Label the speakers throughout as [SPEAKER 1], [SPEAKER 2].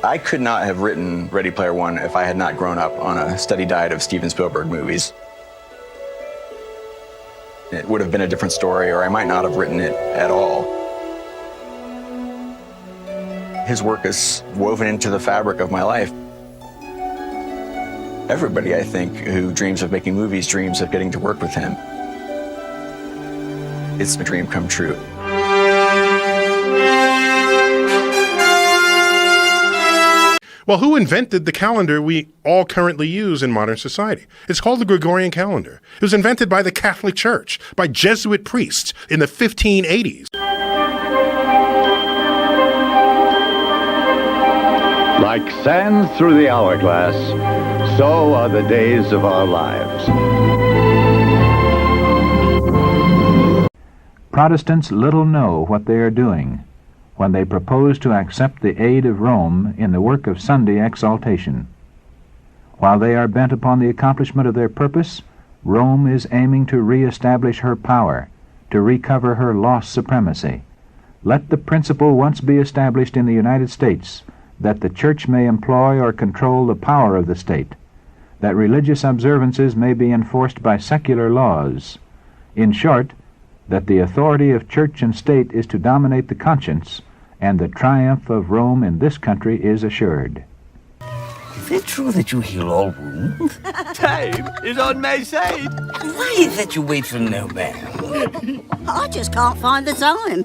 [SPEAKER 1] I could not have written Ready Player One if I had not grown up on a steady diet of Steven Spielberg movies. It would have been a different story, or I might not have written it at all. His work is woven into the fabric of my life. Everybody, I think, who dreams of making movies dreams of getting to work with him. It's a dream come true.
[SPEAKER 2] Well, who invented the calendar we all currently use in modern society? It's called the Gregorian calendar. It was invented by the Catholic Church, by Jesuit priests in the 1580s.
[SPEAKER 3] Like sand through the hourglass, so are the days of our lives.
[SPEAKER 4] Protestants little know what they are doing when they propose to accept the aid of Rome in the work of Sunday exaltation. While they are bent upon the accomplishment of their purpose, Rome is aiming to re-establish her power, to recover her lost supremacy. Let the principle once be established in the United States that the Church may employ or control the power of the state, that religious observances may be enforced by secular laws. In short, that the authority of church and state is to dominate the conscience, and the triumph of Rome in this country is assured.
[SPEAKER 5] Is it true that you heal all wounds?
[SPEAKER 6] Time is on my side.
[SPEAKER 5] Why is that you wait for no man?
[SPEAKER 7] I just can't find the time.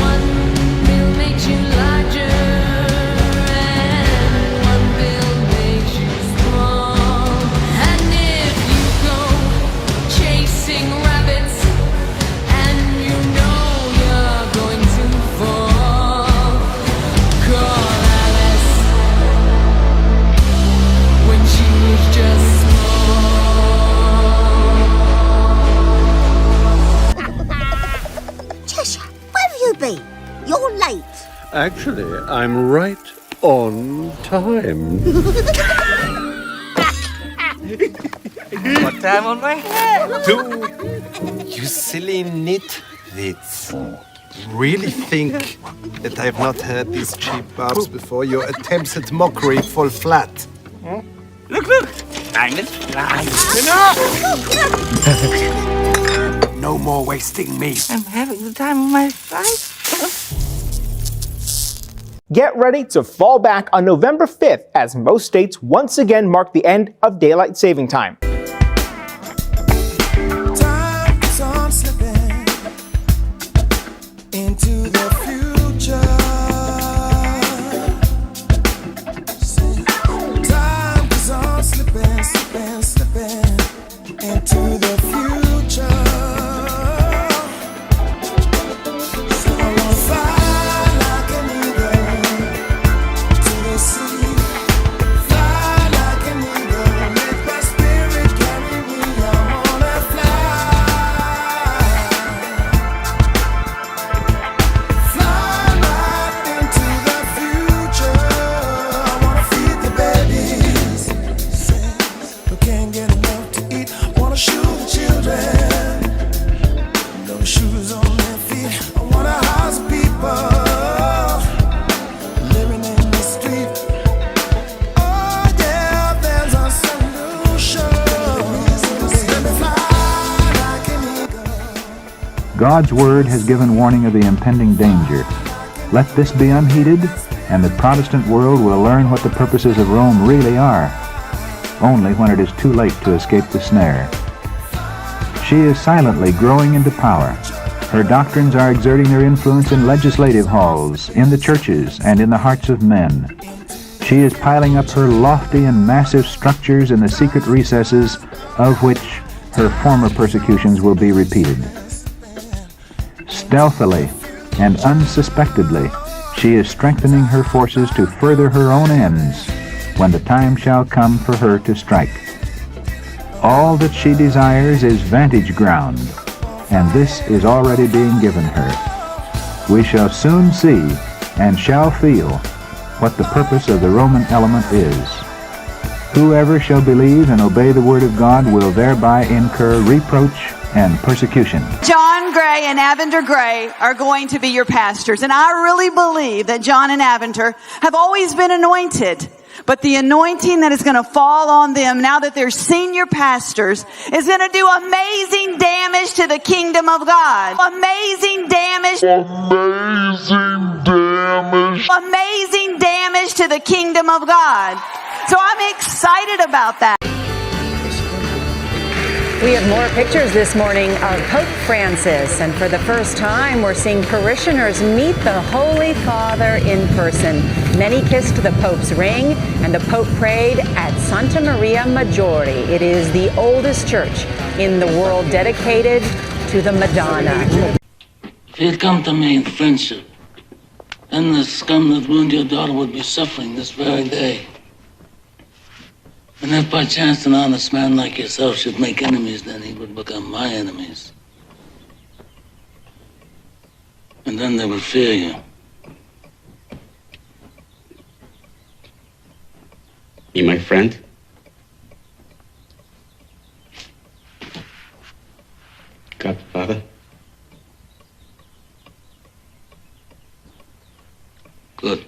[SPEAKER 8] One pill makes you larger, and one pill makes you strong. And if you go chasing rabbits, and you know you're going to fall, call Alice when she was just small.
[SPEAKER 7] Cheshire, where have you been? You're late.
[SPEAKER 6] Actually, I'm right on time.
[SPEAKER 5] What time on my head?
[SPEAKER 6] 2. You silly nitwits. Really think that I have not heard these cheap barbs before? Your attempts at mockery fall flat.
[SPEAKER 5] Look, time is flying.
[SPEAKER 6] No more wasting me.
[SPEAKER 5] I'm having the time of my life.
[SPEAKER 9] Get ready to fall back on November 5th as most states once again mark the end of daylight saving time.
[SPEAKER 10] Time is on slipping into the future. Time is on slipping into the future. So I wanna fly like an eagle to the sea. Fly like an eagle, let my spirit carry me. I wanna fly. Fly right into the future. I wanna feed the babies who can't get enough to eat. Wanna shoot the children, no shoes on their feet. I wanna house people living in the street. Oh yeah, there's a solution. Let me fly like an eagle.
[SPEAKER 4] God's Word has given warning of the impending danger. Let this be unheeded, and the Protestant world will learn what the purposes of Rome really are, only when it is too late to escape the snare. She is silently growing into power. Her doctrines are exerting their influence in legislative halls, in the churches, and in the hearts of men. She is piling up her lofty and massive structures in the secret recesses of which her former persecutions will be repeated. Stealthily and unsuspectedly, she is strengthening her forces to further her own ends when the time shall come for her to strike. All that she desires is vantage ground, and this is already being given her. We shall soon see and shall feel what the purpose of the Roman element is. Whoever shall believe and obey the word of God will thereby incur reproach and persecution.
[SPEAKER 11] John Gray and Aventer Gray are going to be your pastors. And I really believe that John and Aventer have always been anointed. But the anointing that is going to fall on them now that they're senior pastors is going to do amazing damage to the kingdom of God. Amazing damage. Amazing damage. Amazing damage to the kingdom of God. So I'm excited about that.
[SPEAKER 12] We have more pictures this morning of Pope Francis, and for the first time, we're seeing parishioners meet the Holy Father in person. Many kissed the Pope's ring, and the Pope prayed at Santa Maria Maggiore. It is the oldest church in the world dedicated to the Madonna.
[SPEAKER 13] If you had come to me in friendship, then the scum that ruined your daughter would be suffering this very day. And if by chance an honest man like yourself should make enemies, then he would become my enemies. And then they would fear you.
[SPEAKER 14] You my friend? Godfather?
[SPEAKER 13] Good.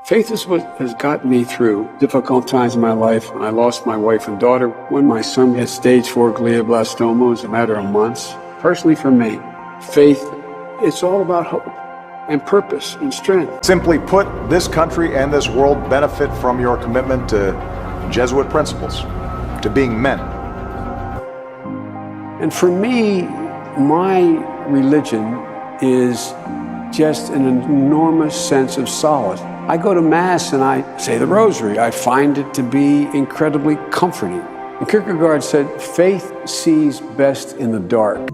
[SPEAKER 15] Faith is what has gotten me through difficult times in my life. When I lost my wife and daughter, when my son had stage 4 glioblastoma, it was a matter of months. Personally for me, faith, it's all about hope and purpose and strength.
[SPEAKER 16] Simply put, this country and this world benefit from your commitment to Jesuit principles, to being men.
[SPEAKER 15] And for me, my religion is just an enormous sense of solace. I go to Mass and I say the Rosary. I find it to be incredibly comforting. And Kierkegaard said, faith sees best in the dark.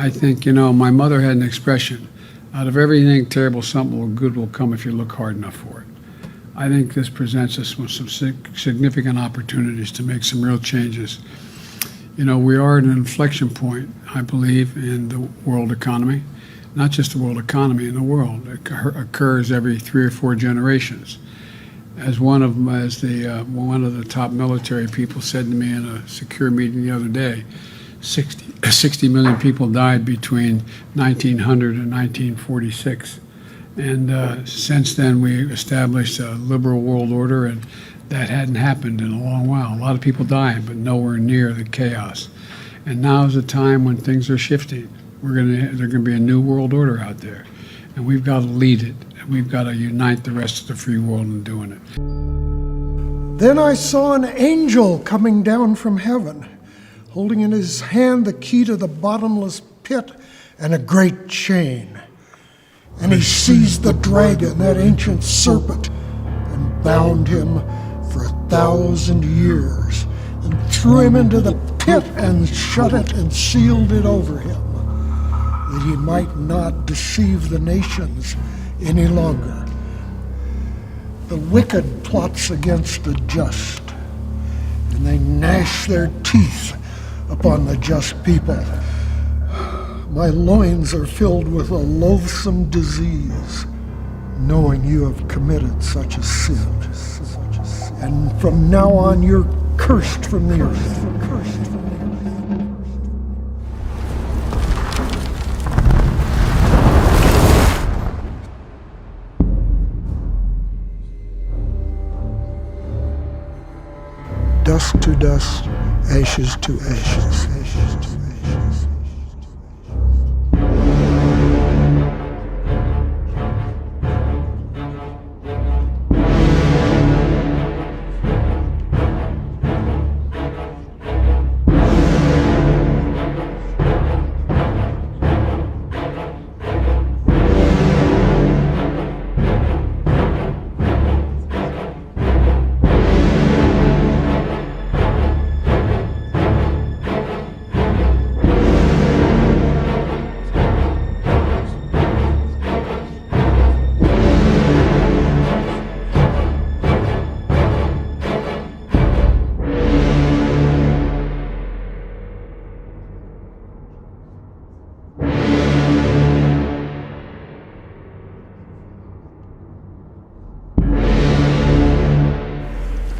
[SPEAKER 17] I think, my mother had an expression, out of everything terrible, something good will come if you look hard enough for it. I think this presents us with some significant opportunities to make some real changes. We are at an inflection point, I believe, in the world economy. Not just the world economy, in the world. It occurs every 3 or 4 generations. As one of the top military people said to me in a secure meeting the other day, 60 million people died between 1900 and 1946. And since then, we established a liberal world order, and that hadn't happened in a long while. A lot of people dying, but nowhere near the chaos. And now is a time when things are shifting. There's going to be a new world order out there, and we've got to lead it. And we've got to unite the rest of the free world in doing it.
[SPEAKER 18] Then I saw an angel coming down from heaven, holding in his hand the key to the bottomless pit and a great chain. And he seized the dragon, that ancient serpent, and bound him for 1,000 years, and threw him into the pit and shut it and sealed it over him, that he might not deceive the nations any longer. The wicked plots against the just, and they gnash their teeth upon the just people. My loins are filled with a loathsome disease, knowing you have committed such a sin. And from now on, you're cursed from the earth. Dust to dust, ashes to ashes, ashes to ashes.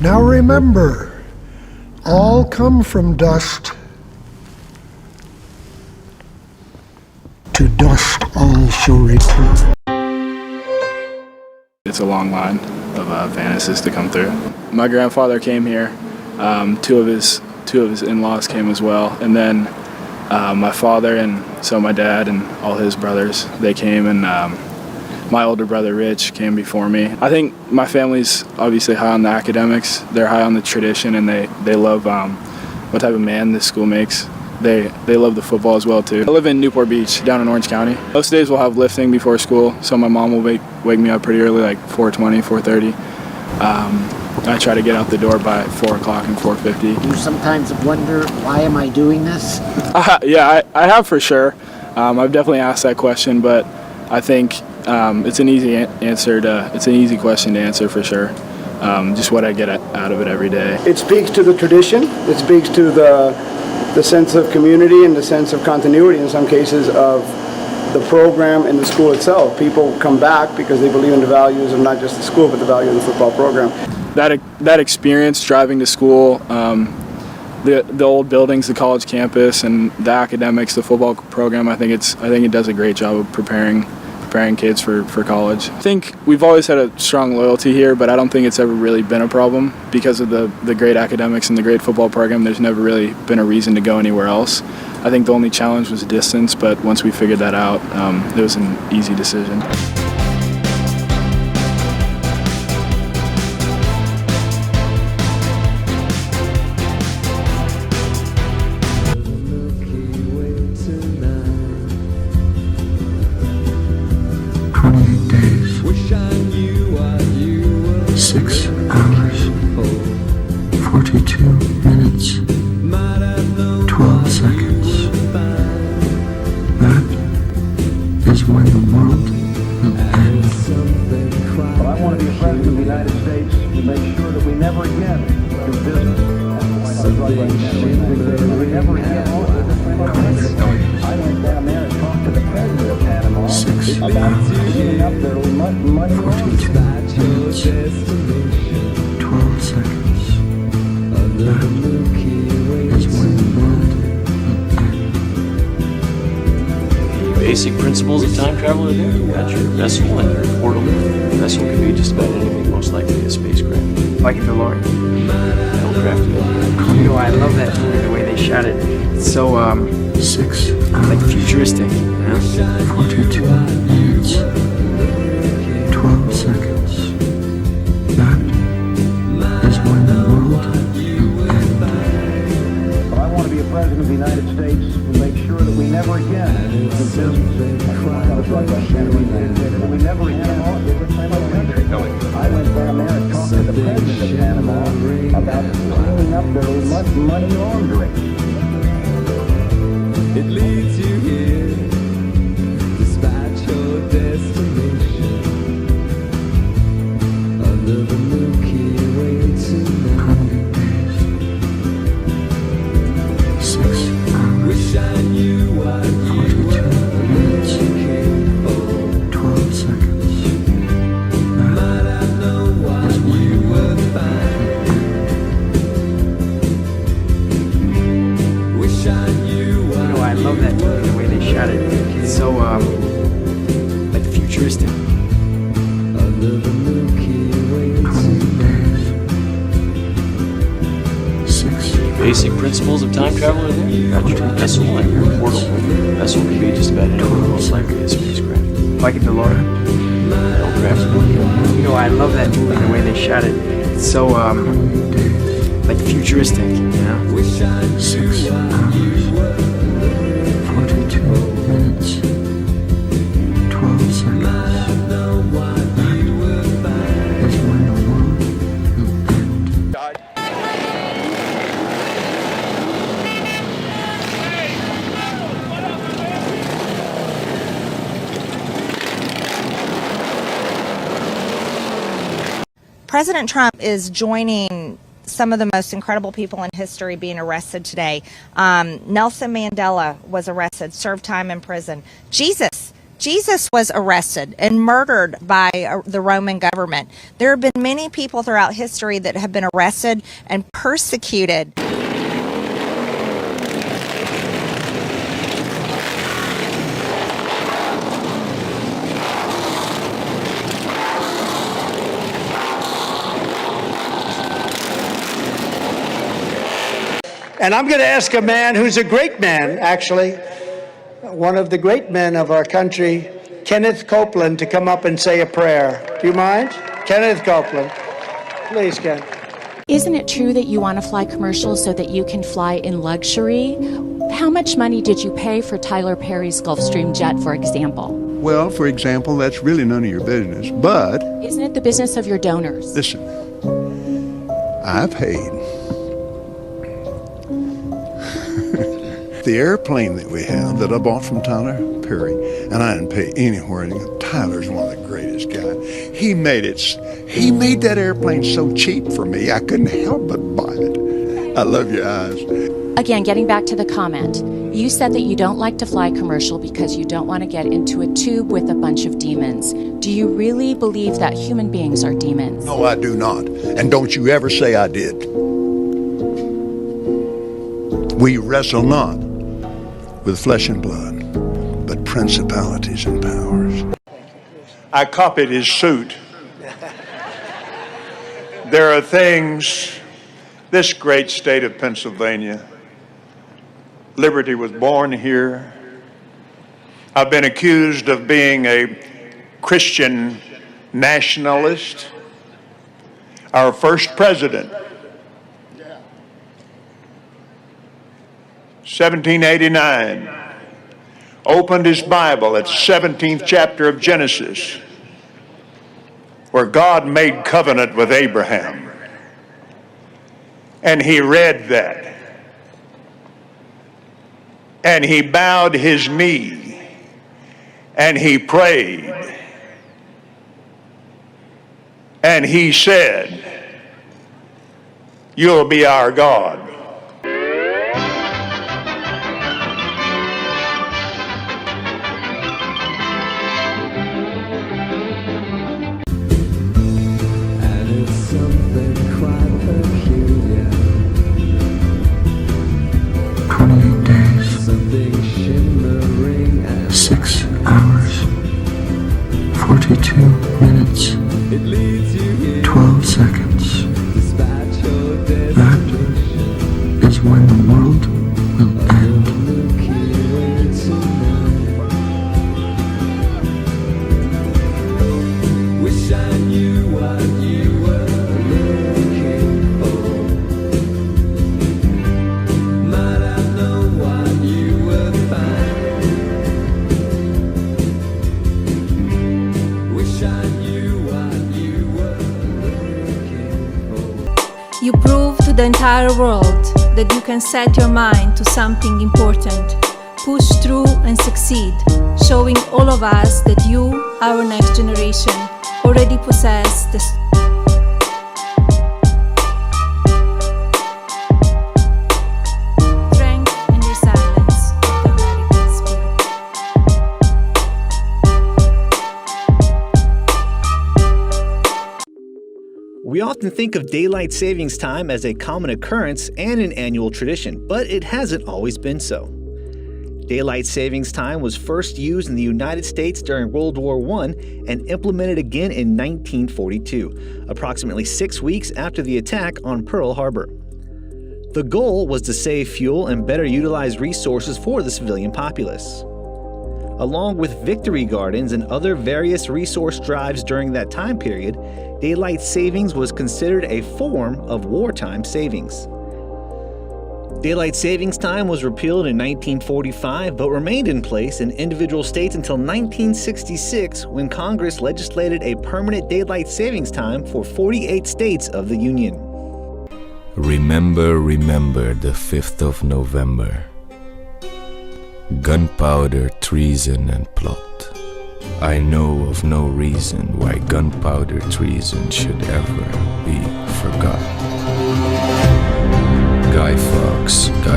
[SPEAKER 18] Now remember, all come from dust. To dust all shall return.
[SPEAKER 19] It's a long line of Vanisses to come through. My grandfather came here. Two of his in-laws came as well, and then my father and so my dad and all his brothers, they came, and my older brother Rich came before me. I think my family's obviously high on the academics. They're high on the tradition, and they love what type of man this school makes. They love the football as well too. I live in Newport Beach, down in Orange County. Most days we'll have lifting before school, so my mom will wake me up pretty early, like 4:20, 4:30. I try to get out the door by 4 o'clock and 4:50.
[SPEAKER 20] You sometimes wonder, why am I doing this?
[SPEAKER 19] Yeah, I have for sure. I've definitely asked that question, but I think it's an easy question to answer for sure. Just what I get out of it every day.
[SPEAKER 21] It speaks to the tradition. It speaks to the sense of community and the sense of continuity in some cases of the program and the school itself. People come back because they believe in the values of not just the school, but the value of the football program.
[SPEAKER 19] That experience driving to school, the old buildings, the college campus, and the academics, the football program, I think it does a great job of preparing kids for college. I think we've always had a strong loyalty here, but I don't think it's ever really been a problem because of the great academics and the great football program. There's never really been a reason to go anywhere else. I think the only challenge was distance, but once we figured that out, it was an easy decision.
[SPEAKER 22] Basic principles of time travel are there. You got your vessel and your portal. The vessel can be just about anything, most likely a spacecraft.
[SPEAKER 5] Like a DeLorean.
[SPEAKER 22] Aircraft.
[SPEAKER 5] You know, I love that movie, the way they shot it. It's so, like futuristic, you know?
[SPEAKER 10] 42 minutes, 12 seconds. That is when the world will end.
[SPEAKER 3] But I want to be a president of the United States who makes sure that we never again do business. We never again. I went down there and talked to the president of Panama about cleaning up their money laundering.
[SPEAKER 8] It leads you here, despite your destination, under the Milky Way tonight.
[SPEAKER 10] 6 hours,
[SPEAKER 8] wish I knew what
[SPEAKER 10] 42 minutes, 12 seconds.
[SPEAKER 8] might I know what you were finding. Wish I knew what.
[SPEAKER 5] You know, I love that movie, the way they shot it. It's so, like futuristic.
[SPEAKER 8] Under the Milky Way tonight.
[SPEAKER 10] 6
[SPEAKER 22] Basic principles of time travel are there. You got your vessel and your portal. The vessel can be just about anything, most likely a spacecraft.
[SPEAKER 5] Like a DeLorean.
[SPEAKER 22] Aircraft.
[SPEAKER 5] You know, I love that movie, the way they shot it. It's so, like futuristic, you know?
[SPEAKER 10] 6 hours, 42 minutes, 12 seconds. That is when the world will end.
[SPEAKER 23] President Trump is joining some of the most incredible people in history being arrested today. Nelson Mandela was arrested, served time in prison. Jesus Jesus was arrested and murdered by the Roman government. There have been many people throughout history that have been arrested and persecuted.
[SPEAKER 1] And I'm going to ask a man who's a great man, actually, one of the great men of our country, Kenneth Copeland, to come up and say a prayer. Do you mind? Kenneth Copeland. Please, Ken.
[SPEAKER 2] Isn't it true that you want to fly commercial so that you can fly in luxury? How much money did you pay for Tyler Perry's Gulfstream jet, for example?
[SPEAKER 7] Well, for example, that's really none of your business, but...
[SPEAKER 2] Isn't it the business of your donors?
[SPEAKER 7] Listen, I paid. The airplane that we have that I bought from Tyler Perry, and I didn't pay anywhere. Tyler's one of the greatest guys. He made that airplane so cheap for me, I couldn't help but buy it. I love your eyes.
[SPEAKER 2] Again, getting back to the comment, you said that you don't like to fly commercial because you don't want to get into a tube with a bunch of demons. Do you really believe that human beings are demons?
[SPEAKER 7] No, I do not. And don't you ever say I did. We wrestle not with flesh and blood, but principalities and powers. I copied his suit. There are things, this great state of Pennsylvania, liberty was born here. I've been accused of being a Christian nationalist. Our first president, 1789, opened his Bible at 17th chapter of Genesis, where God made covenant with Abraham. And he read that. And he bowed his knee. And he prayed. And he said, "You'll be our God."
[SPEAKER 24] You prove to the entire world that you can set your mind to something important, push through and succeed, showing all of us that you, our next generation, already possess the strength and resilience of the American spirit.
[SPEAKER 25] We often think of daylight savings time as a common occurrence and an annual tradition, but it hasn't always been so. Daylight savings time was first used in the United States during World War I and implemented again in 1942, approximately 6 weeks after the attack on Pearl Harbor. The goal was to save fuel and better utilize resources for the civilian populace. Along with victory gardens and other various resource drives during that time period, daylight savings was considered a form of wartime savings. Daylight savings time was repealed in 1945 but remained in place in individual states until 1966 when Congress legislated a permanent daylight savings time for 48 states of the Union.
[SPEAKER 26] Remember, remember the 5th of November. Gunpowder, treason, and plot. I know of no reason why gunpowder treason should ever be forgotten. Guy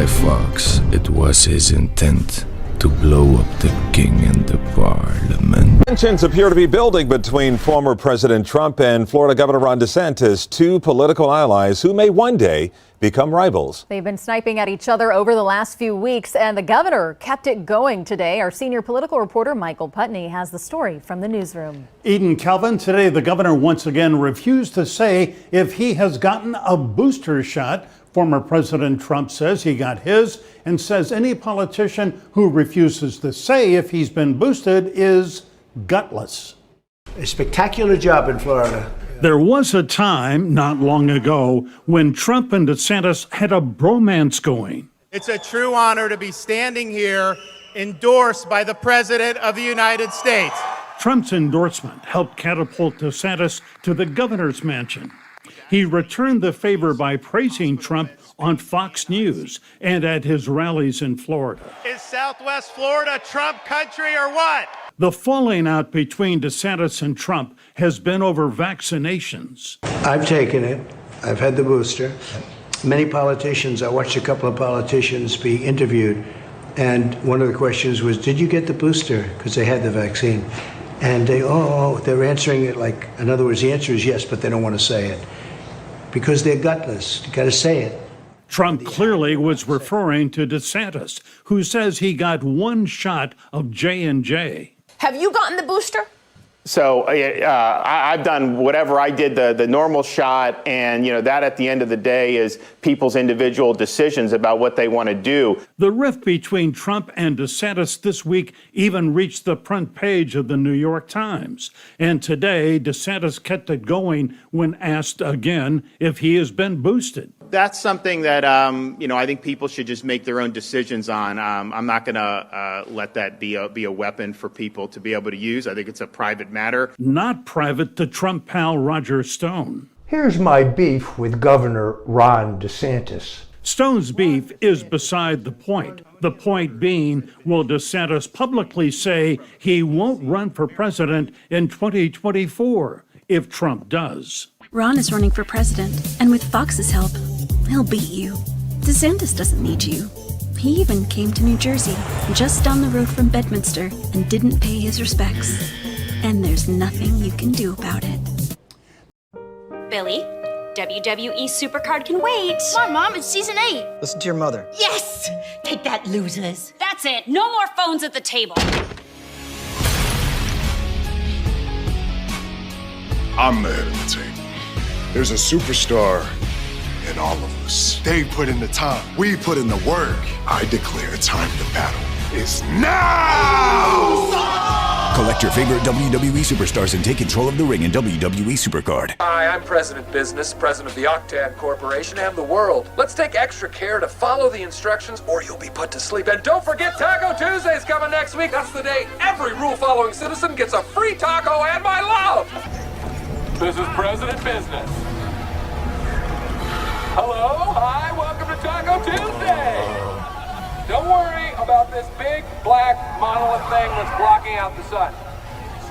[SPEAKER 26] Fawkes, it was his intent to blow up the king and the parliament.
[SPEAKER 4] Tensions appear to be building between former President Trump and Florida Governor Ron DeSantis, two political allies who may one day become rivals.
[SPEAKER 6] They've been sniping at each other over the last few weeks, and the governor kept it going today. Our senior political reporter Michael Putney has the story from the newsroom.
[SPEAKER 9] Eden Calvin, today the governor once again refused to say if he has gotten a booster shot. Former President Trump says he got his and says any politician who refuses to say if he's been boosted is gutless.
[SPEAKER 1] A spectacular job in Florida.
[SPEAKER 9] There was a time not long ago when Trump and DeSantis had a bromance going.
[SPEAKER 11] It's a true honor to be standing here endorsed by the President of the United States.
[SPEAKER 9] Trump's endorsement helped catapult DeSantis to the governor's mansion. He returned the favor by praising Trump on Fox News and at his rallies in Florida.
[SPEAKER 11] Is Southwest Florida Trump country or what?
[SPEAKER 9] The falling out between DeSantis and Trump has been over vaccinations.
[SPEAKER 1] I've taken it. I've had the booster. Many politicians, I watched a couple of politicians be interviewed, and one of the questions was, did you get the booster? Because they had the vaccine. And they're answering it like, in other words, the answer is yes, but they don't want to say it. Because they're gutless. You got to say it.
[SPEAKER 9] Trump clearly was referring to DeSantis, who says he got one shot of J&J.
[SPEAKER 12] Have you gotten the booster?
[SPEAKER 14] So I've done whatever I did, the normal shot, and that at the end of the day is people's individual decisions about what they want to do.
[SPEAKER 9] The rift between Trump and DeSantis this week even reached the front page of the New York Times. And today, DeSantis kept it going when asked again if he has been boosted.
[SPEAKER 11] That's something that, I think people should just make their own decisions on. I'm not going to let that be a weapon for people to be able to use. I think it's a private matter.
[SPEAKER 9] Not private to Trump pal Roger Stone.
[SPEAKER 27] Here's my beef with Governor Ron DeSantis.
[SPEAKER 9] Stone's beef is beside the point. The point being, will DeSantis publicly say he won't run for president in 2024 if Trump does?
[SPEAKER 28] Ron is running for president, and with Fox's help, he'll beat you. DeSantis doesn't need you. He even came to New Jersey, just down the road from Bedminster, and didn't pay his respects. And there's nothing you can do about it.
[SPEAKER 29] Billy, WWE Supercard can wait.
[SPEAKER 30] Come on, Mom, it's season 8.
[SPEAKER 31] Listen to your mother.
[SPEAKER 30] Yes! Take that, losers.
[SPEAKER 29] That's it. No more phones at the table.
[SPEAKER 32] I'm the head of the table. There's a superstar in all of us. They put in the time. We put in the work. I declare time to battle is now!
[SPEAKER 33] Collect your favorite WWE superstars and take control of the ring in WWE Supercard.
[SPEAKER 34] Hi, I'm President Business, president of the Octad Corporation and the world. Let's take extra care to follow the instructions or you'll be put to sleep. And don't forget Taco Tuesday's coming next week. That's the day every rule-following citizen gets a free taco and my love. This is President Business. Hello, hi, welcome to Taco Tuesday. Don't worry about this big black monolith thing that's blocking out the sun.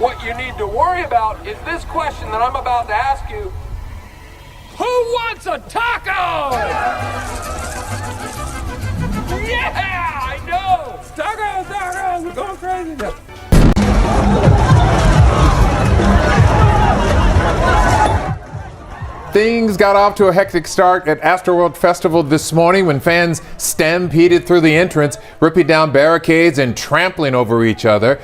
[SPEAKER 34] What you need to worry about is this question that I'm about to ask you. Who wants a taco? Yeah, I know. Tacos, we're going crazy now.
[SPEAKER 35] Things got off to a hectic start at Astroworld Festival this morning when fans stampeded through the entrance, ripping down barricades and trampling over each other.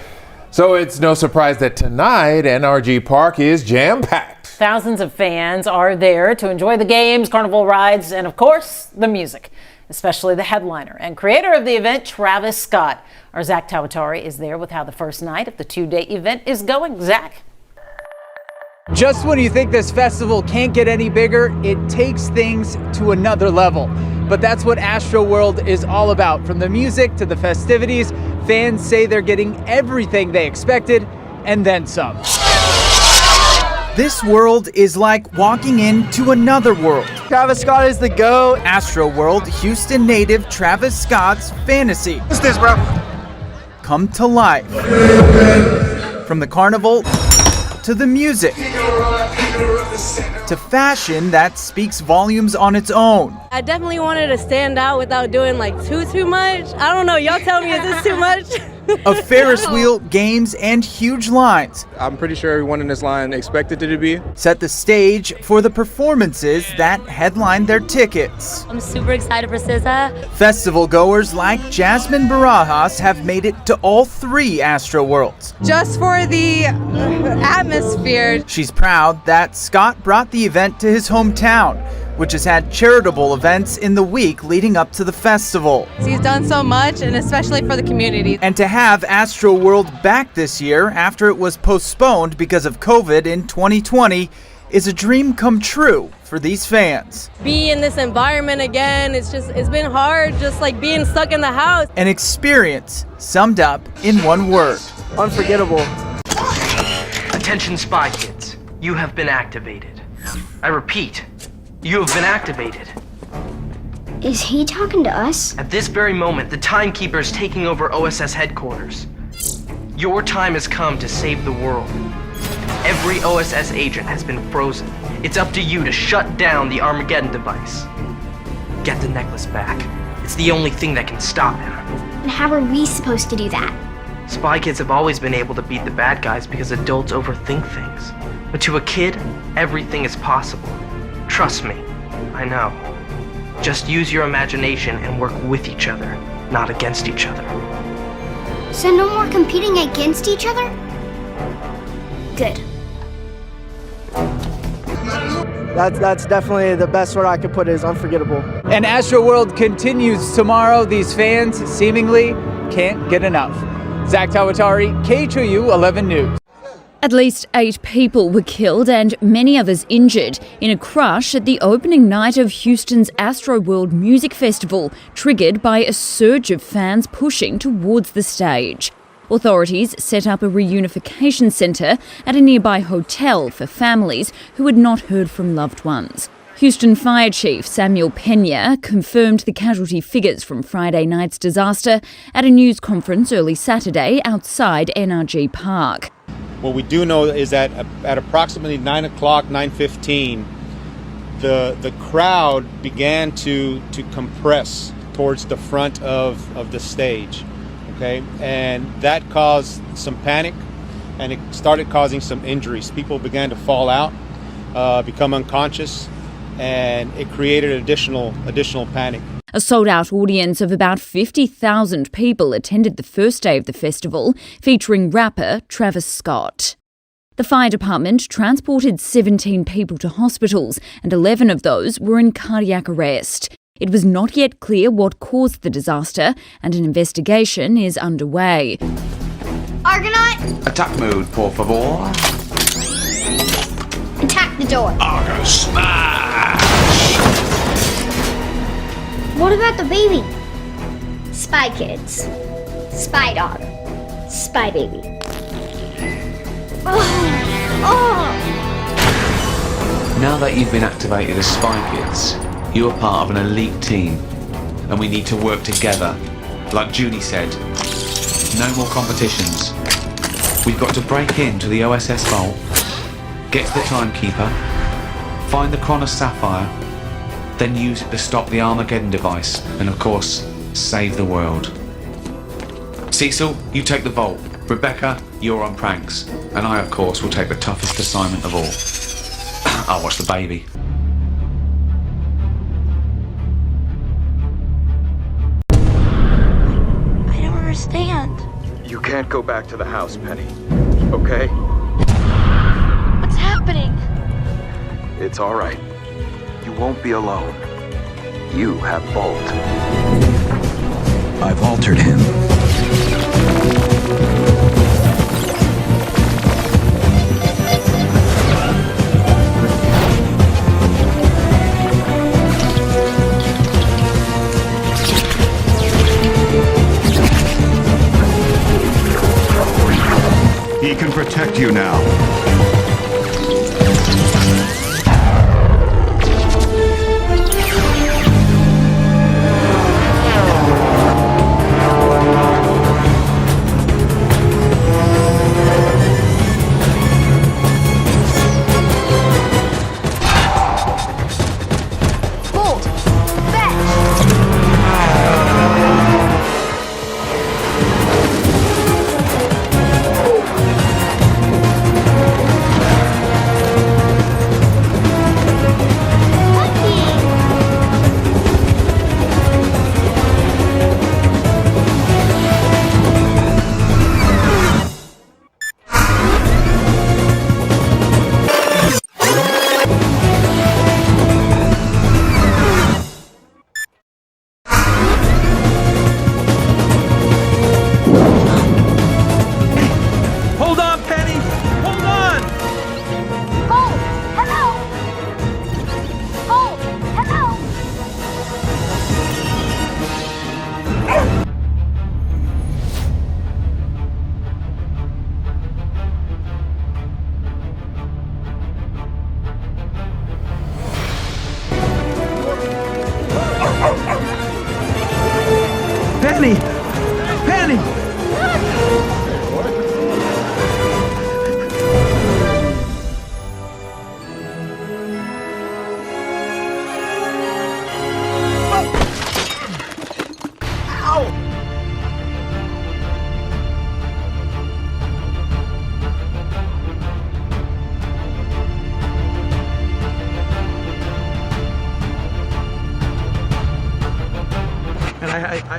[SPEAKER 35] So it's no surprise that tonight NRG Park is jam-packed.
[SPEAKER 36] Thousands of fans are there to enjoy the games, carnival rides, and of course, the music, especially the headliner and creator of the event, Travis Scott. Our Zach Tawatari is there with how the first night of the two-day event is going. Zach.
[SPEAKER 37] Just when you think this festival can't get any bigger, it takes things to another level. But that's what Astroworld is all about. From the music to the festivities, fans say they're getting everything they expected and then some.
[SPEAKER 38] This world is like walking into another world.
[SPEAKER 37] Travis Scott is the GOAT.
[SPEAKER 38] Astroworld, Houston native Travis Scott's fantasy.
[SPEAKER 37] What's this, bro?
[SPEAKER 38] Come to life. From the carnival to the music, to fashion that speaks volumes on its own.
[SPEAKER 2] I definitely wanted to stand out without doing like too much. I don't know, y'all tell me, is this too much?
[SPEAKER 38] A Ferris wheel, games, and huge lines.
[SPEAKER 3] I'm pretty sure everyone in this line expected it to be.
[SPEAKER 38] Set the stage for the performances that headline their tickets.
[SPEAKER 29] I'm super excited for SZA.
[SPEAKER 38] Festival goers like Jasmine Barajas have made it to all 3 Astro Worlds.
[SPEAKER 5] Just for the atmosphere.
[SPEAKER 38] She's proud that Scott brought the event to his hometown, which has had charitable events in the week leading up to the festival.
[SPEAKER 5] He's done so much, and especially for the community.
[SPEAKER 38] And to have Astro World back this year after it was postponed because of COVID in 2020 is a dream come true for these fans.
[SPEAKER 2] Be in this environment again, it's been hard, just like being stuck in the house.
[SPEAKER 38] An experience summed up in one word.
[SPEAKER 5] Unforgettable.
[SPEAKER 7] Attention spy kids, you have been activated. I repeat, you have been activated.
[SPEAKER 8] Is he talking to us?
[SPEAKER 7] At this very moment, the Timekeeper is taking over OSS headquarters. Your time has come to save the world. Every OSS agent has been frozen. It's up to you to shut down the Armageddon device. Get the necklace back. It's the only thing that can stop him.
[SPEAKER 8] And how are we supposed to do that?
[SPEAKER 7] Spy kids have always been able to beat the bad guys because adults overthink things. But to a kid, everything is possible. Trust me, I know. Just use your imagination and work with each other, not against each other.
[SPEAKER 8] So no more competing against each other? Good.
[SPEAKER 5] That's definitely the best word I could put is unforgettable.
[SPEAKER 38] And Astro World continues tomorrow. These fans seemingly can't get enough. Zach Tawatari, KHOU 11 News.
[SPEAKER 10] At least 8 people were killed and many others injured in a crash at the opening night of Houston's Astro World Music Festival, triggered by a surge of fans pushing towards the stage. Authorities set up a reunification centre at a nearby hotel for families who had not heard from loved ones. Houston Fire Chief Samuel Pena confirmed the casualty figures from Friday night's disaster at a news conference early Saturday outside NRG Park.
[SPEAKER 12] What we do know is that at approximately 9 o'clock, 9:15, the crowd began to compress towards the front of the stage, okay? And that caused some panic, and it started causing some injuries. People began to fall out, become unconscious, and it created additional panic.
[SPEAKER 10] A sold-out audience of about 50,000 people attended the first day of the festival, featuring rapper Travis Scott. The fire department transported 17 people to hospitals, and 11 of those were in cardiac arrest. It was not yet clear what caused the disaster, and an investigation is underway.
[SPEAKER 8] Argonaut,
[SPEAKER 13] Attack mode, por favor.
[SPEAKER 8] attack the door.
[SPEAKER 13] Argo smash!
[SPEAKER 8] What about the baby? Spy kids. Spy dog. Spy baby.
[SPEAKER 13] Now that you've been activated as Spy Kids, you are part of an elite team, and we need to work together. Like Judy said, no more competitions. We've got to break into the OSS vault, get to the Timekeeper, find the Chronos Sapphire, then use it to stop the Armageddon device, and of course, save the world. Cecil, you take the vault. Rebecca, you're on pranks. And I, of course, will take the toughest assignment of all. I'll watch the baby.
[SPEAKER 8] I don't understand.
[SPEAKER 15] You can't go back to the house, Penny. Okay?
[SPEAKER 8] What's happening?
[SPEAKER 15] It's all right. You won't be alone. You have Bolt.
[SPEAKER 33] I've altered him.
[SPEAKER 15] He can protect you now.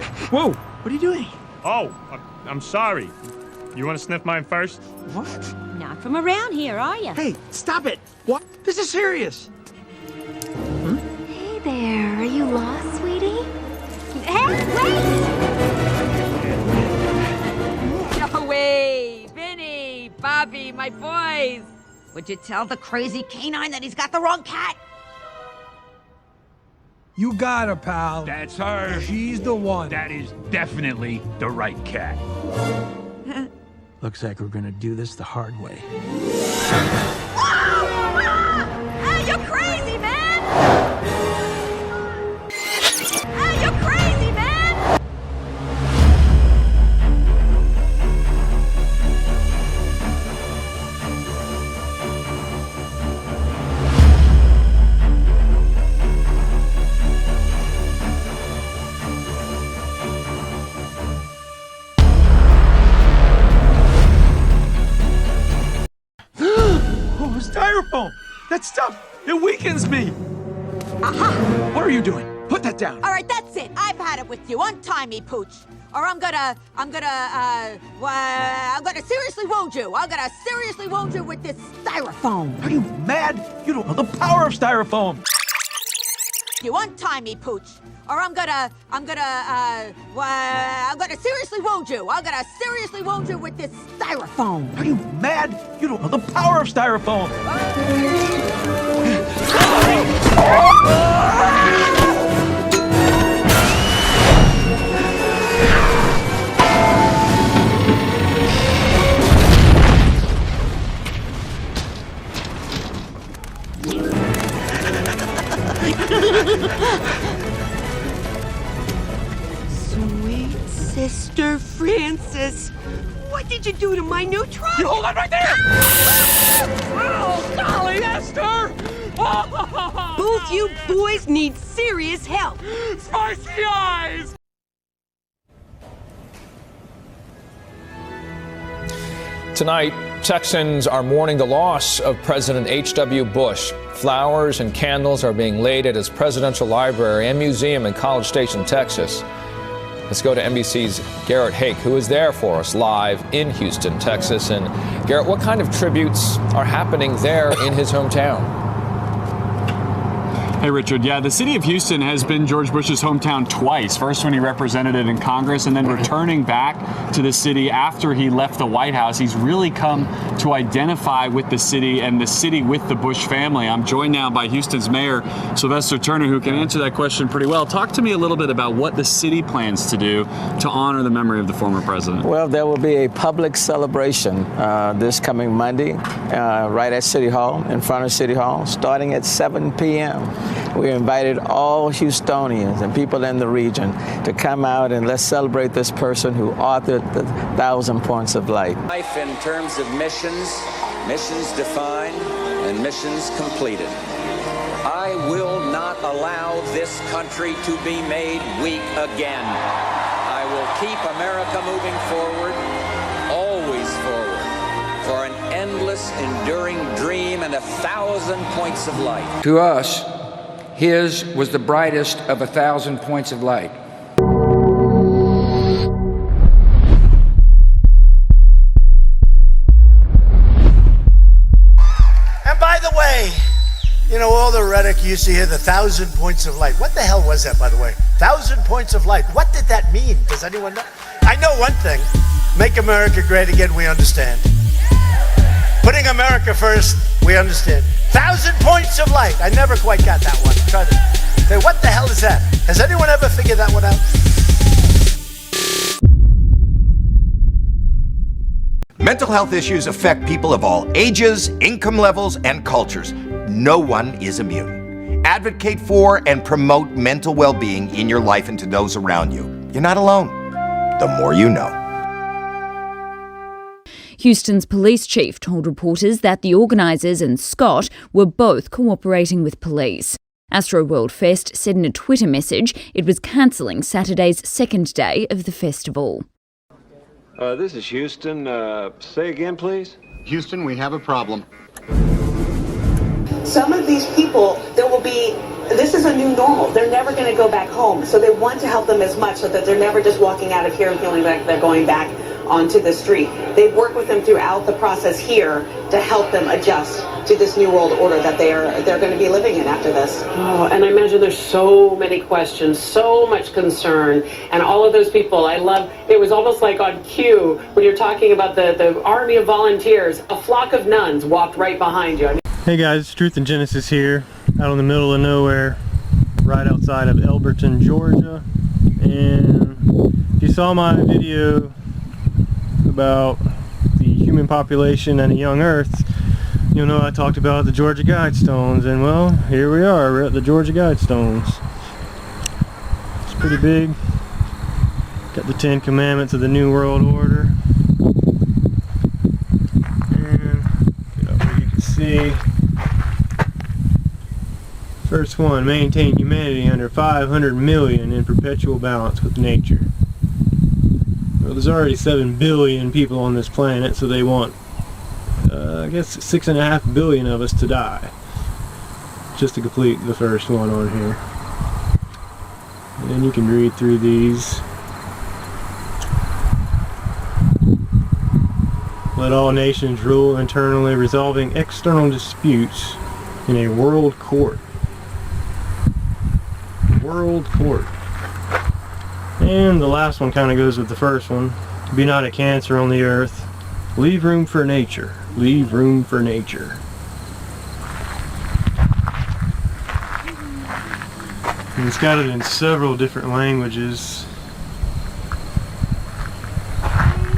[SPEAKER 1] Whoa! What are you doing?
[SPEAKER 4] Oh, I'm sorry. You want to sniff mine first?
[SPEAKER 1] What?
[SPEAKER 30] Not from around here, are you?
[SPEAKER 1] Hey, stop it! What? This is serious.
[SPEAKER 30] Hey there, are you lost, sweetie? Hey, wait!
[SPEAKER 6] No way! Vinny, Bobby, my boys! Would you tell the crazy canine that he's got the wrong cat?
[SPEAKER 1] You got her, pal.
[SPEAKER 4] That's her.
[SPEAKER 1] She's the one.
[SPEAKER 4] That is definitely the right cat.
[SPEAKER 1] Looks like we're gonna do this the hard way.
[SPEAKER 6] Hey, you're crazy, man! Hey, you're crazy, man!
[SPEAKER 1] Styrofoam! That stuff, it weakens me!
[SPEAKER 30] Aha!
[SPEAKER 1] What are you doing? Put that down!
[SPEAKER 30] All right, that's it. I've had it with you. Untie me, Pooch. Or I'm gonna seriously wound you. I'm gonna seriously wound you with this styrofoam.
[SPEAKER 1] Are you mad? You don't know the power of styrofoam!
[SPEAKER 30] You untie me, Pooch. Or I'm gonna seriously wound you. I'm gonna seriously wound you with this styrofoam.
[SPEAKER 1] Are you mad? You don't know the power of styrofoam!
[SPEAKER 30] Sweet Sister Francis, what did you do to my new truck?
[SPEAKER 1] You hold on right there!
[SPEAKER 4] Oh, golly, Esther!
[SPEAKER 30] Both you boys need serious help.
[SPEAKER 4] Spicy eyes!
[SPEAKER 11] Tonight, Texans are mourning the loss of President H.W. Bush. Flowers and candles are being laid at his presidential library and museum in College Station, Texas. Let's go to NBC's Garrett Hake, who is there for us live in Houston, Texas. And Garrett, what kind of tributes are happening there in his hometown?
[SPEAKER 14] Hey, Richard. Yeah, the city of Houston has been George Bush's hometown twice. First when he represented it in Congress, and then returning back to the city after he left the White House. He's really come to identify with the city and the city with the Bush family. I'm joined now by Houston's mayor, Sylvester Turner, who can answer that question pretty well. Talk to me a little bit about what the city plans to do to honor the memory of the former president.
[SPEAKER 16] Well, there will be a public celebration this coming Monday right at City Hall, in front of City Hall, starting at 7 p.m. We invited all Houstonians and people in the region to come out and let's celebrate this person who authored the 1,000 Points of Light.
[SPEAKER 17] Life in terms of missions defined and missions completed. I will not allow this country to be made weak again. I will keep America moving forward, always forward, for an endless, enduring dream and 1,000 points of light.
[SPEAKER 18] To us, his was the brightest of 1,000 points of light.
[SPEAKER 19] And by the way, you know, all the rhetoric you used to hear, the 1,000 points of light. What the hell was that, by the way? 1,000 points of light. What did that mean? Does anyone know? I know one thing. Make America great again, we understand. Putting America first, we understand. 1,000 points of light. I never quite got that one. Try to say, what the hell is that? Has anyone ever figured that one out?
[SPEAKER 20] Mental health issues affect people of all ages, income levels, and cultures. No one is immune. Advocate for and promote mental well-being in your life and to those around you. You're not alone. The more you know.
[SPEAKER 10] Houston's police chief told reporters that the organisers and Scott were both cooperating with police. Astroworld Fest said in a Twitter message it was cancelling Saturday's second day of the festival.
[SPEAKER 21] This is Houston. Say again, please.
[SPEAKER 22] Houston, we have a problem.
[SPEAKER 23] Some of these people, there will be
[SPEAKER 2] this is a new normal. They're never going to go back home. So they want to help them as much so that they're never just walking out of here and feeling like they're going back onto the street. They work with them throughout the process here to help them adjust to this new world order that they're going to be living in after this.
[SPEAKER 3] Oh, and I imagine there's so many questions, so much concern, and all of those people. I love, it was almost like on cue when you're talking about the army of volunteers. A flock of nuns walked right behind you.
[SPEAKER 7] Hey guys, it's Truth and Genesis here, out in the middle of nowhere, right outside of Elberton, Georgia. And if you saw my video about the human population and a young Earth, you'll know I talked about the Georgia Guidestones, and well, here we are, we're at the Georgia Guidestones. It's pretty big. Got the 10 Commandments of the New World Order. And you can see, first one, maintain humanity under 500 million in perpetual balance with nature. Well, there's already 7 billion people on this planet, so they want, I guess, 6.5 billion of us to die. Just to complete the first one on here. And then you can read through these. Let all nations rule internally, resolving external disputes in a world court. World court. And the last one kind of goes with the first one. Be not a cancer on the earth. Leave room for nature. Leave room for nature. And it's got it in several different languages.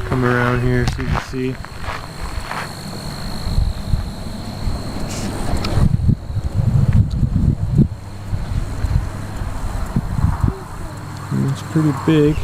[SPEAKER 7] Come around here so you can see. And it's pretty big.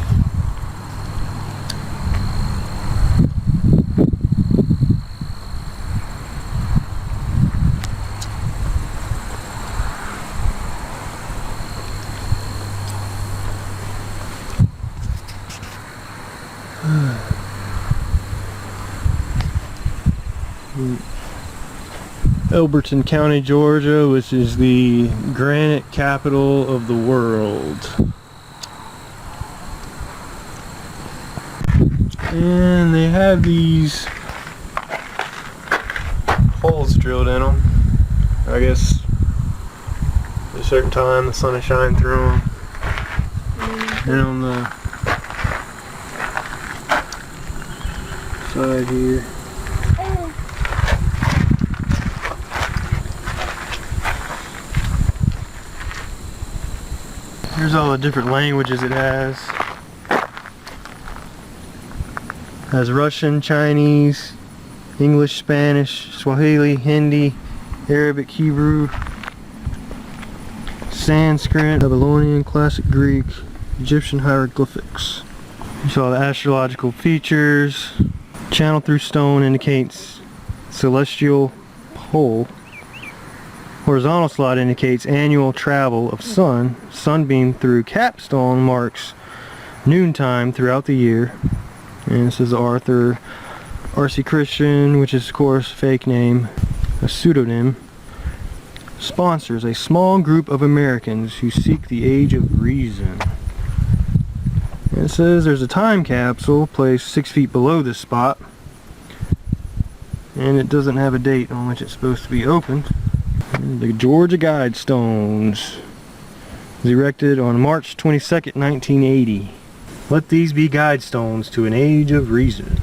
[SPEAKER 7] Elberton County, Georgia, which is the granite capital of the world. And they have these holes drilled in them. I guess at a certain time the sun will shine through them. And on the side here, here's all the different languages it has. It has Russian, Chinese, English, Spanish, Swahili, Hindi, Arabic, Hebrew, Sanskrit, Babylonian, Classic Greek, Egyptian hieroglyphics. You saw the astrological features. Channel through stone indicates celestial pole. Horizontal slot indicates annual travel of sun. Sunbeam through capstone marks noontime throughout the year. And this is Arthur R.C. Christian, which is of course a fake name, a pseudonym. Sponsors a small group of Americans who seek the age of reason. And it says there's a time capsule placed 6 feet below this spot. And it doesn't have a date on which it's supposed to be opened. The Georgia Guidestones was erected on March 22nd, 1980. Let these be guidestones to an age of reason.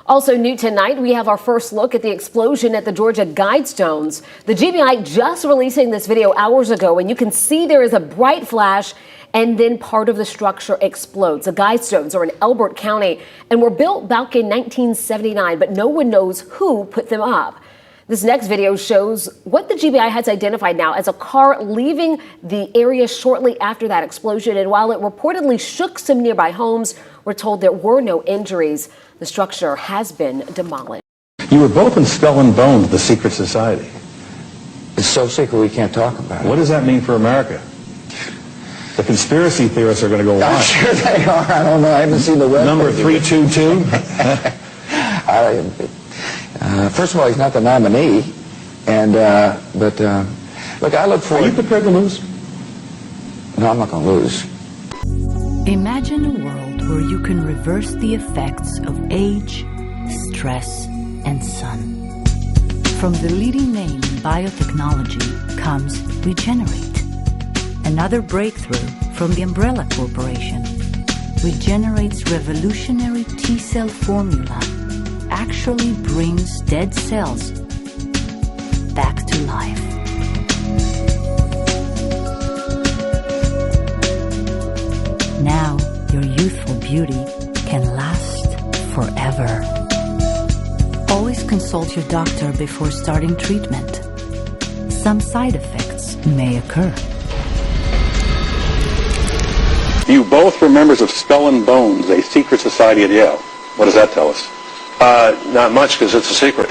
[SPEAKER 9] Also new tonight, we have our first look at the explosion at the Georgia Guidestones. The GBI just releasing this video hours ago, and you can see there is a bright flash and then part of the structure explodes. The Guidestones are in Elbert County and were built back in 1979, but no one knows who put them up. This next video shows what the GBI has identified now as a car leaving the area shortly after that explosion. And while it reportedly shook some nearby homes, we're told there were no injuries. The structure has been demolished.
[SPEAKER 22] You were both in Skull and Bones, the secret society.
[SPEAKER 17] It's so secret we can't talk about it.
[SPEAKER 22] What does that mean for America? The conspiracy theorists are going to go
[SPEAKER 17] I'm
[SPEAKER 22] wild.
[SPEAKER 17] sure they are. I don't know. I haven't seen the web.
[SPEAKER 22] Number 322?
[SPEAKER 17] First of all, he's not the nominee, and but
[SPEAKER 18] Look, I look forward.
[SPEAKER 22] Are you prepared to lose?
[SPEAKER 18] No, I'm not going to lose.
[SPEAKER 5] Imagine a world where you can reverse the effects of age, stress, and sun. From the leading name in biotechnology comes Regenerate. Another breakthrough from the Umbrella Corporation. Regenerate's revolutionary T-cell formula actually brings dead cells back to life. Now, your youthful beauty can last forever. Always consult your doctor before starting treatment. Some side effects may occur.
[SPEAKER 22] You both were members of Skull and Bones, a secret society at Yale. What does that tell us?
[SPEAKER 21] Not much, because it's a secret.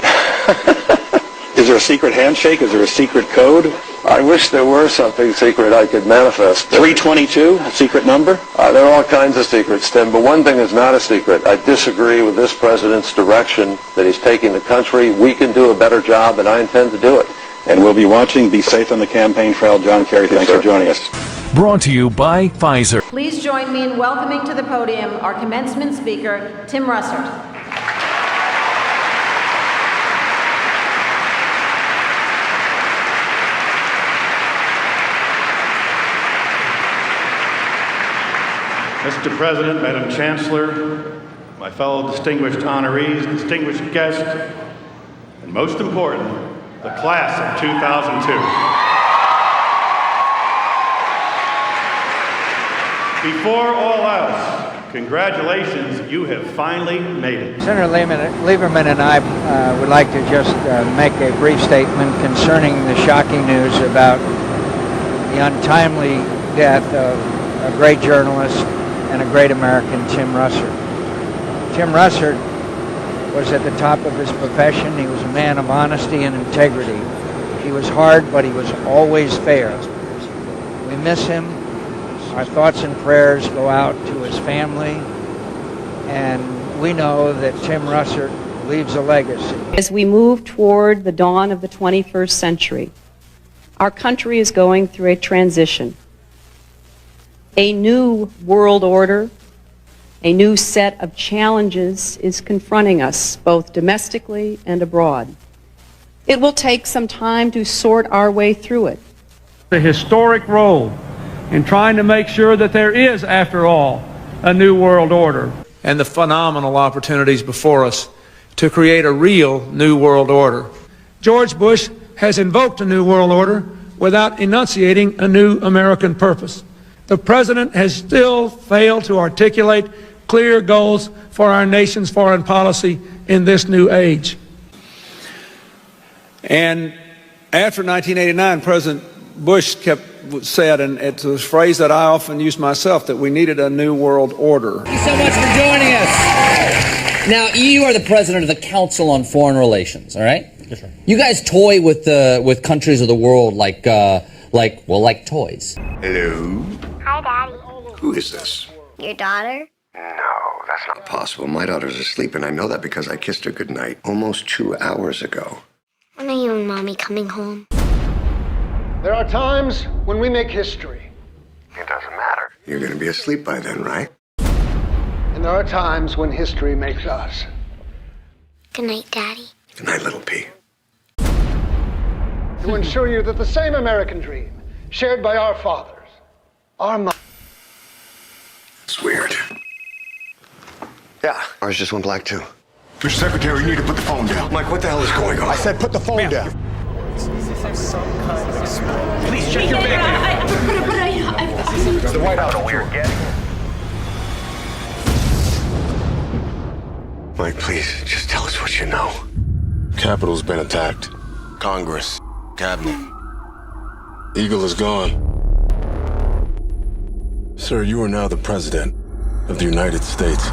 [SPEAKER 22] Is there a secret handshake? Is there a secret code?
[SPEAKER 21] I wish there were something secret I could manifest.
[SPEAKER 22] 322, a secret number?
[SPEAKER 21] There are all kinds of secrets, Tim, but one thing is not a secret. I disagree with this president's direction that he's taking the country. We can do a better job, and I intend to do it.
[SPEAKER 22] And we'll be watching. Be safe on the campaign trail. John Kerry, thanks for joining us.
[SPEAKER 8] Brought to you by Pfizer.
[SPEAKER 12] Please join me in welcoming to the podium our commencement speaker, Tim Russert.
[SPEAKER 13] Mr. President, Madam Chancellor, my fellow distinguished honorees, distinguished guests, and most important, the class of 2002. Before all else, congratulations, you have finally made it.
[SPEAKER 23] Senator Lieberman and I would like to just make a brief statement concerning the shocking news about the untimely death of a great journalist and a great American, Tim Russert. Tim Russert was at the top of his profession. He was a man of honesty and integrity. He was hard, but he was always fair. We miss him. Our thoughts and prayers go out to his family, and we know that Tim Russert leaves a legacy.
[SPEAKER 24] As we move toward the dawn of the 21st century, our country is going through a transition. A new world order, a new set of challenges is confronting us, both domestically and abroad. It will take some time to sort our way through it.
[SPEAKER 25] The historic role in trying to make sure that there is, after all, a new world order.
[SPEAKER 26] And the phenomenal opportunities before us to create a real new world order.
[SPEAKER 25] George Bush has invoked a new world order without enunciating a new American purpose. The president has still failed to articulate clear goals for our nation's foreign policy in this new age.
[SPEAKER 26] And after 1989, President Bush said, and it's a phrase that I often use myself, that we needed a new world order.
[SPEAKER 27] Thank you so much for joining us. Now, you are the president of the Council on Foreign Relations, all right? Yes, sir. You guys toy with countries of the world like toys.
[SPEAKER 28] Hello?
[SPEAKER 30] Hi, Daddy.
[SPEAKER 28] Who is this?
[SPEAKER 30] Your daughter?
[SPEAKER 28] No, that's not possible. My daughter's asleep, and I know that because I kissed her goodnight almost 2 hours ago.
[SPEAKER 30] When are you and Mommy coming home?
[SPEAKER 19] There are times when we make history.
[SPEAKER 28] It doesn't matter. You're going to be asleep by then, right?
[SPEAKER 19] And there are times when history makes us.
[SPEAKER 30] Good night, Daddy.
[SPEAKER 28] Good night, little P.
[SPEAKER 19] To ensure you that the same American dream, shared by our fathers, our mothers.
[SPEAKER 28] It's weird. Yeah, ours just went black too.
[SPEAKER 22] Mr. Secretary, you need to put the phone down.
[SPEAKER 28] Mike, what the hell is going on?
[SPEAKER 22] I said put the phone down.
[SPEAKER 27] Please check your bag.
[SPEAKER 28] The White House. A weird get. Mike, please, just tell us what you know.
[SPEAKER 22] Capitol's been attacked. Congress, cabinet. Eagle is gone. Sir, you are now the President of the United States.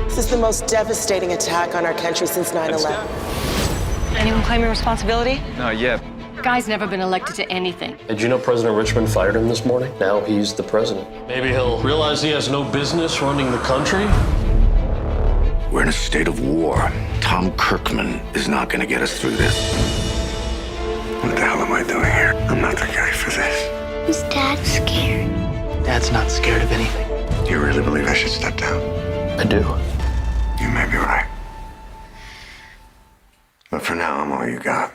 [SPEAKER 29] This is the most devastating attack on our country since 9/11.
[SPEAKER 31] Anyone claiming responsibility?
[SPEAKER 33] Not yet.
[SPEAKER 31] Guy's never been elected to anything.
[SPEAKER 33] Did you know President Richmond fired him this morning? Now he's the president.
[SPEAKER 32] Maybe he'll realize he has no business running the country?
[SPEAKER 28] We're in a state of war. Tom Kirkman is not going to get us through this. What the hell am I doing here? I'm not the guy for this.
[SPEAKER 1] Is Dad scared?
[SPEAKER 2] Dad's not scared of anything.
[SPEAKER 28] Do you really believe I should step down?
[SPEAKER 2] I do.
[SPEAKER 28] You may be right. But for now, I'm all you got.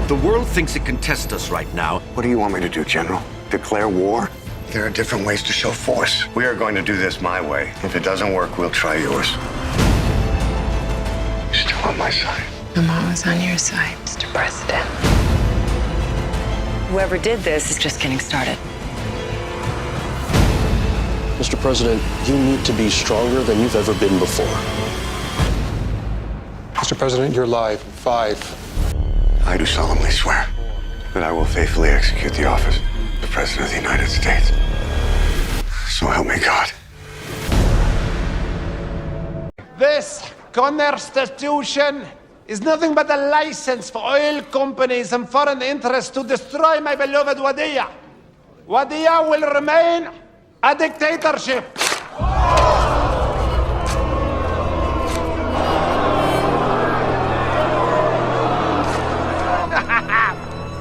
[SPEAKER 3] The world thinks it can test us right now.
[SPEAKER 28] What do you want me to do, General? Declare war? There are different ways to show force. We are going to do this my way. If it doesn't work, we'll try yours. You're still on my side.
[SPEAKER 1] I'm always on your side, Mr. President.
[SPEAKER 31] Whoever did this is just getting started.
[SPEAKER 32] Mr. President, you need to be stronger than you've ever been before.
[SPEAKER 4] Mr. President, you're live. 5.
[SPEAKER 28] I do solemnly swear that I will faithfully execute the office of the President of the United States. So help me God.
[SPEAKER 6] This Constitution is nothing but a license for oil companies and foreign interests to destroy my beloved Wadiya. Wadiya will remain a dictatorship.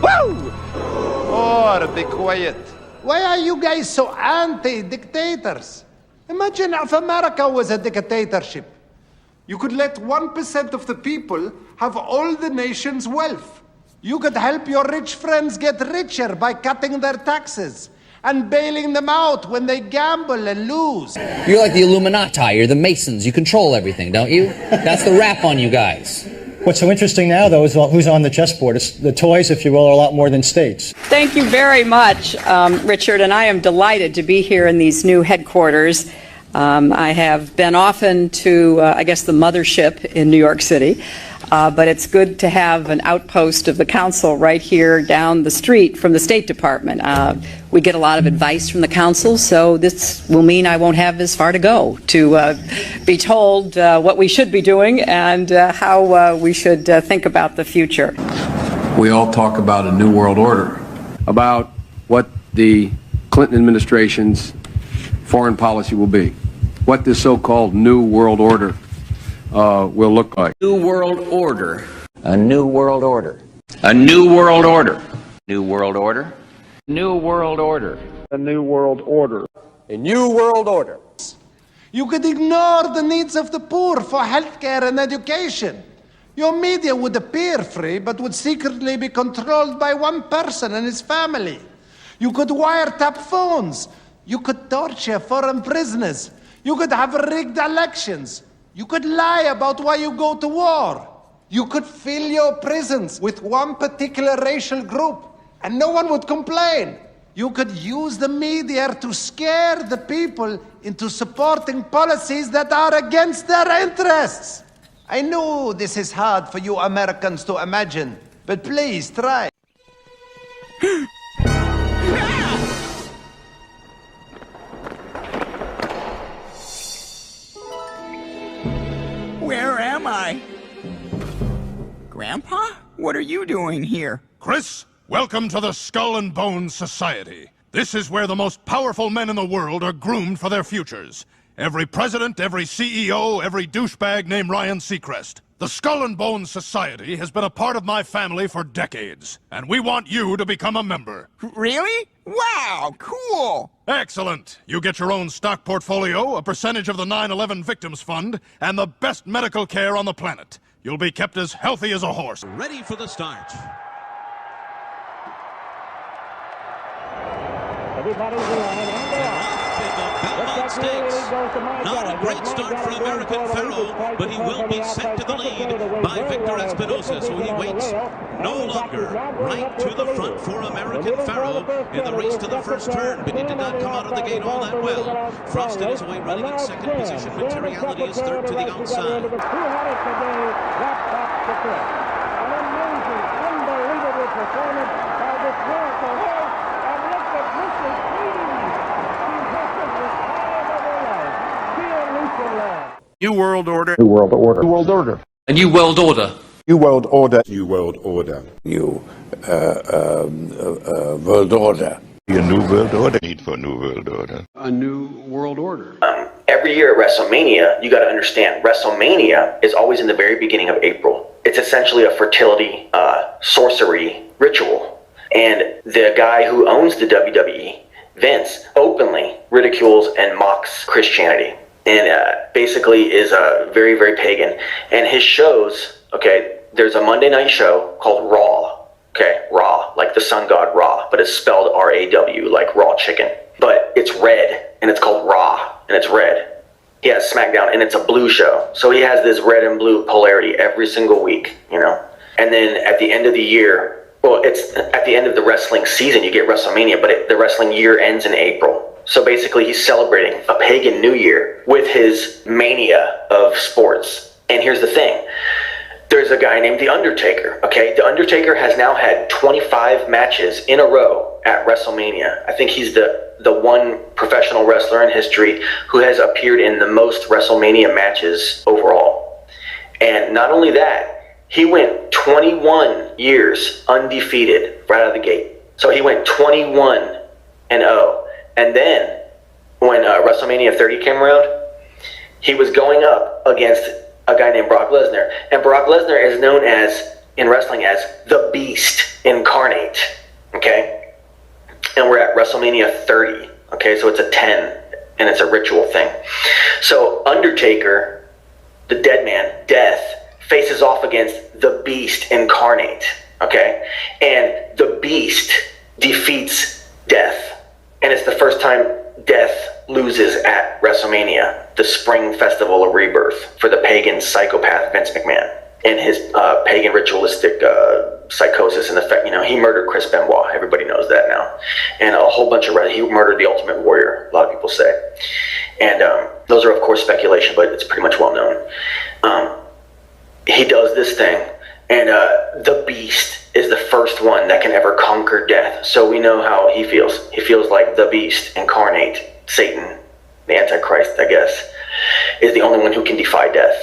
[SPEAKER 6] Woo! Oh, be quiet. Why are you guys so anti-dictators? Imagine if America was a dictatorship. You could let 1% of the people have all the nation's wealth. You could help your rich friends get richer by cutting their taxes and bailing them out when they gamble and lose.
[SPEAKER 27] You're like the Illuminati, you're the Masons, you control everything, don't you? That's the rap on you guys.
[SPEAKER 7] What's so interesting now, though, is who's on the chessboard. It's the toys, if you will, are a lot more than states.
[SPEAKER 24] Thank you very much, Richard, and I am delighted to be here in these new headquarters. I have been often to, I guess, the mothership in New York City, but it's good to have an outpost of the council right here down the street from the State Department. We get a lot of advice from the council, so this will mean I won't have as far to go to be told what we should be doing and how we should think about the future.
[SPEAKER 9] We all talk about a new world order, about what the Clinton administration's foreign policy will be, what this so-called new world order will look like.
[SPEAKER 27] New world order. A new world order. A new world order. New world order. New world order.
[SPEAKER 6] A new world order.
[SPEAKER 4] A new world order.
[SPEAKER 6] You could ignore the needs of the poor for healthcare and education. Your media would appear free, but would secretly be controlled by one person and his family. You could wiretap phones. You could torture foreign prisoners. You could have rigged elections. You could lie about why you go to war. You could fill your prisons with one particular racial group, and no one would complain. You could use the media to scare the people into supporting policies that are against their interests. I know this is hard for you Americans to imagine, but please try.
[SPEAKER 10] Where am I? Grandpa? What are you doing here?
[SPEAKER 11] Chris, welcome to the Skull and Bones Society. This is where the most powerful men in the world are groomed for their futures. Every president, every CEO, every douchebag named Ryan Seacrest. The Skull and Bones Society has been a part of my family for decades, and we want you to become a member.
[SPEAKER 10] Really? Wow, cool!
[SPEAKER 11] Excellent. You get your own stock portfolio, a percentage of the 9/11 Victims Fund, and the best medical care on the planet. You'll be kept as healthy as a horse.
[SPEAKER 14] Ready for the start.
[SPEAKER 6] Everybody's in line and they're off.
[SPEAKER 14] Belmont Stakes. Not a great start for American Pharaoh, but he will be sent to the lead by Victor Espinosa, so he waits no longer. Right to the front for American Pharaoh in the race to the first turn, but he did not come out of the gate all that well. Frosted his way running in second position. Materiality is third to the outside.
[SPEAKER 6] An amazing, unbelievable performance by this miracle horse. And look at Mrs. Queen.
[SPEAKER 15] New world order.
[SPEAKER 11] New world order.
[SPEAKER 15] New world order.
[SPEAKER 27] A new world order.
[SPEAKER 15] New world order.
[SPEAKER 11] New world order.
[SPEAKER 15] New world order.
[SPEAKER 11] A new world order. Need for a new world order.
[SPEAKER 9] A new world order.
[SPEAKER 16] Every
[SPEAKER 2] every year at WrestleMania, you got to understand, WrestleMania is always in the very beginning of April. It's essentially a fertility, sorcery ritual. And the guy who owns the WWE, Vince, openly ridicules and mocks Christianity. And basically is very, very pagan. And his shows, okay, there's a Monday night show called Raw. Okay, Raw, like the sun god Ra, but it's spelled R-A-W, like raw chicken. But it's red, and it's called Raw, and it's red. He has SmackDown, and it's a blue show. So he has this red and blue polarity every single week, you know. And then at the end of the year, well, it's at the end of the wrestling season, you get WrestleMania, but the wrestling year ends in April. So basically, he's celebrating a pagan new year with his mania of sports. And here's the thing. There's a guy named The Undertaker, okay? The Undertaker has now had 25 matches in a row at WrestleMania. I think he's the one professional wrestler in history who has appeared in the most WrestleMania matches overall. And not only that, he went 21 years undefeated right out of the gate. So he went 21-0. And then when WrestleMania 30 came around, he was going up against a guy named Brock Lesnar. And Brock Lesnar is known as, in wrestling, as the Beast Incarnate, okay? And we're at WrestleMania 30, okay? So it's a 10, and it's a ritual thing. So Undertaker, the dead man, Death, faces off against the Beast Incarnate, okay? And the Beast defeats Death. And it's the first time Death loses at WrestleMania, the spring festival of rebirth, for the pagan psychopath Vince McMahon and his pagan ritualistic psychosis. And the fact, you know, he murdered Chris Benoit. Everybody knows that now. And a whole bunch of, he murdered the Ultimate Warrior, a lot of people say. And those are, of course, speculation, but it's pretty much well known. He does this thing, and the Beast is the first one that can ever conquer death. So we know how he feels. He feels like the Beast Incarnate, Satan, the Antichrist, I guess, is the only one who can defy death.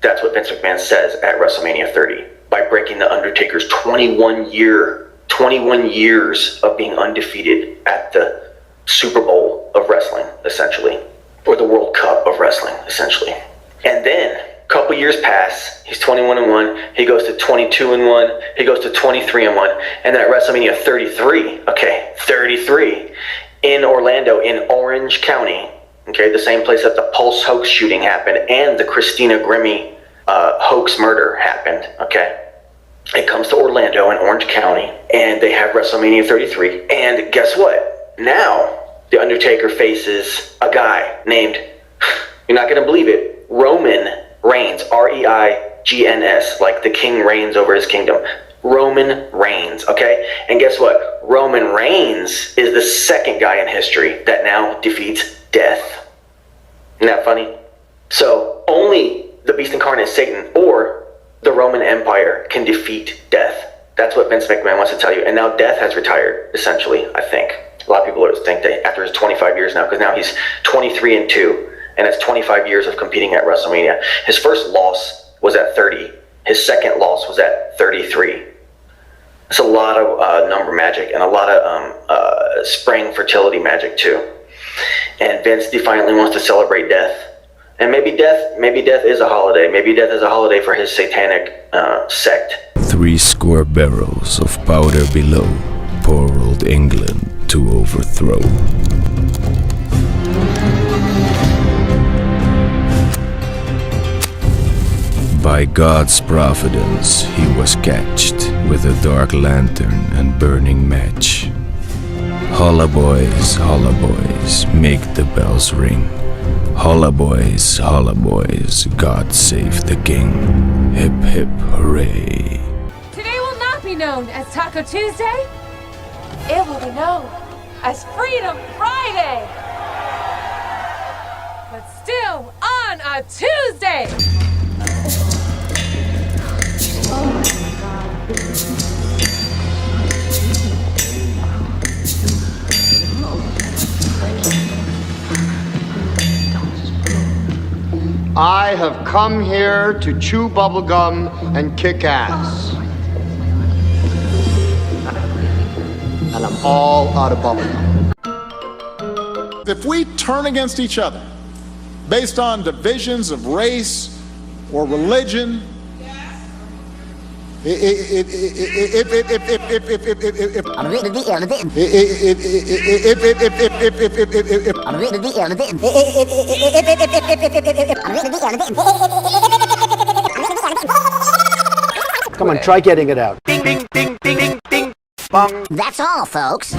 [SPEAKER 2] That's what Vince McMahon says at WrestleMania 30 by breaking the Undertaker's 21 years of being undefeated at the Super Bowl of wrestling, essentially, or the World Cup of wrestling, essentially. And then a couple years pass, he's 21-1, he goes to 22-1, he goes to 23-1, and then at WrestleMania 33, okay, 33, in Orlando, in Orange County, okay, the same place that the Pulse hoax shooting happened and the Christina Grimmie hoax murder happened, okay? It comes to Orlando in Orange County, and they have WrestleMania 33, and guess what? Now, The Undertaker faces a guy named, you're not gonna believe it, Roman Reigns, R-E-I-G-N-S, like the king reigns over his kingdom. Roman Reigns, okay? And guess what? Roman Reigns is the second guy in history that now defeats death. Isn't that funny? So only the Beast Incarnate, Satan, or the Roman Empire can defeat death. That's what Vince McMahon wants to tell you. And now Death has retired, essentially, I think. A lot of people think that after his 25 years now, because now he's 23-2, and it's 25 years of competing at WrestleMania. His first loss was at 30. His second loss was at 33. It's a lot of number magic and a lot of spring fertility magic too. And Vince defiantly wants to celebrate death. And maybe death is a holiday. Maybe death is a holiday for his satanic sect.
[SPEAKER 5] 70 barrels of powder below, poor old England to overthrow. By God's providence, he was catched with a dark lantern and burning match. Holla boys, make the bells ring. Holla boys, God save the king. Hip hip hooray.
[SPEAKER 8] Today will not be known as Taco Tuesday. It will be known as Freedom Friday. But still on a Tuesday.
[SPEAKER 12] I have come here to chew bubblegum and kick ass. And I'm all out of bubblegum.
[SPEAKER 15] If we turn against each other
[SPEAKER 13] based on divisions of race or religion,
[SPEAKER 16] Come on, try getting it out.
[SPEAKER 17] Ding, ding, ding, ding, ding, ding, bong.
[SPEAKER 18] That's all, folks.